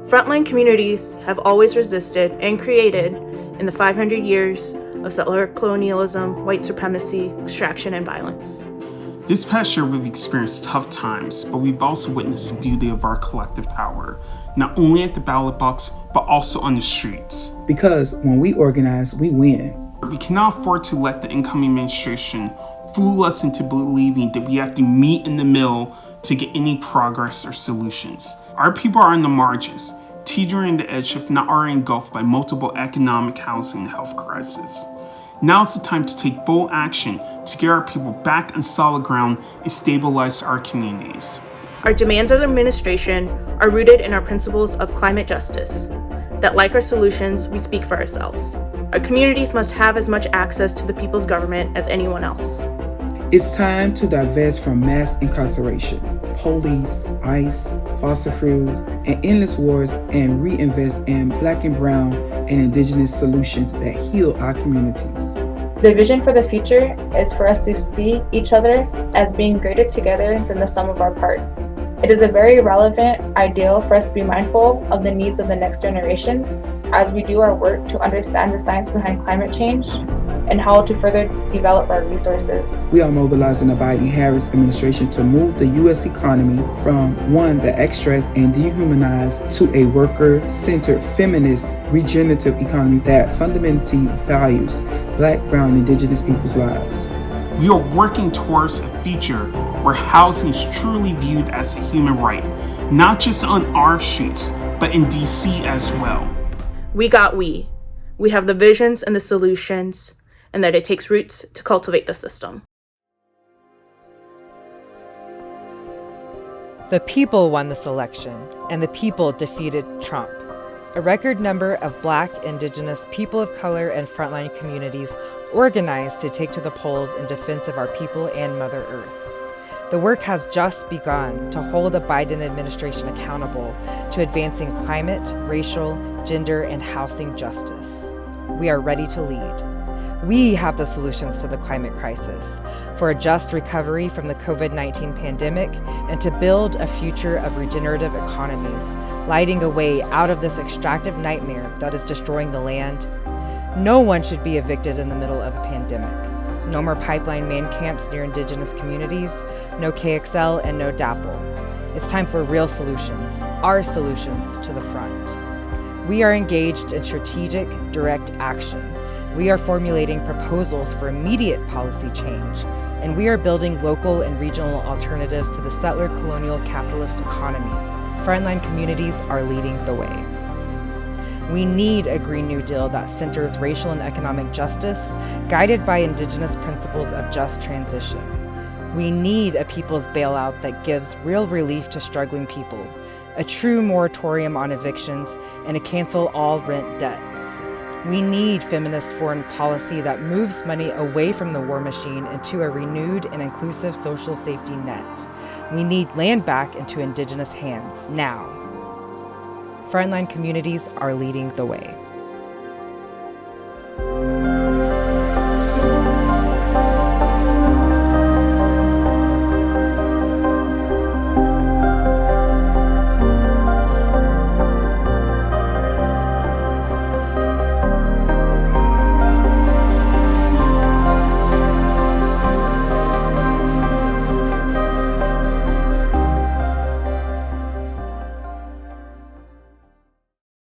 Frontline communities have always resisted and created in the 500 years of settler colonialism, white supremacy, extraction, and violence. This past year, we've experienced tough times, but we've also witnessed the beauty of our collective power, not only at the ballot box, but also on the streets. Because when we organize, we win. We cannot afford to let the incoming administration fool us into believing that we have to meet in the middle to get any progress or solutions. Our people are on the margins, teetering the edge if not already engulfed by multiple economic, housing, and health crises. Now's the time to take bold action to get our people back on solid ground and stabilize our communities. Our demands of the administration are rooted in our principles of climate justice, that like our solutions, we speak for ourselves. Our communities must have as much access to the people's government as anyone else. It's time to divest from mass incarceration, police, ICE, fossil fuels, and endless wars and reinvest in Black and Brown and Indigenous solutions that heal our communities. The vision for the future is for us to see each other as being greater together than the sum of our parts. It is a very relevant ideal for us to be mindful of the needs of the next generations as we do our work to understand the science behind climate change and how to further develop our resources. We are mobilizing the Biden-Harris administration to move the U.S. economy from one that extracts and dehumanizes to a worker-centered, feminist, regenerative economy that fundamentally values Black, Brown, and Indigenous people's lives. We are working towards a future where housing is truly viewed as a human right, not just on our streets, but in DC as well. We have the visions and the solutions, and that it takes roots to cultivate the system. The people won this election, and the people defeated Trump. A record number of Black, Indigenous, people of color, and frontline communities organized to take to the polls in defense of our people and Mother Earth. The work has just begun to hold the Biden administration accountable to advancing climate, racial, gender, and housing justice. We are ready to lead. We have the solutions to the climate crisis, for a just recovery from the COVID-19 pandemic, and to build a future of regenerative economies, lighting a way out of this extractive nightmare that is destroying the land. No one should be evicted in the middle of a pandemic. No more pipeline man camps near Indigenous communities, no KXL, and no DAPL. It's time for real solutions, our solutions to the front. We are engaged in strategic, direct action. We are formulating proposals for immediate policy change, and we are building local and regional alternatives to the settler colonial capitalist economy. Frontline communities are leading the way. We need a Green New Deal that centers racial and economic justice, guided by Indigenous principles of just transition. We need a people's bailout that gives real relief to struggling people, a true moratorium on evictions, and a cancel all rent debts. We need feminist foreign policy that moves money away from the war machine into a renewed and inclusive social safety net. We need land back into Indigenous hands now. Frontline communities are leading the way.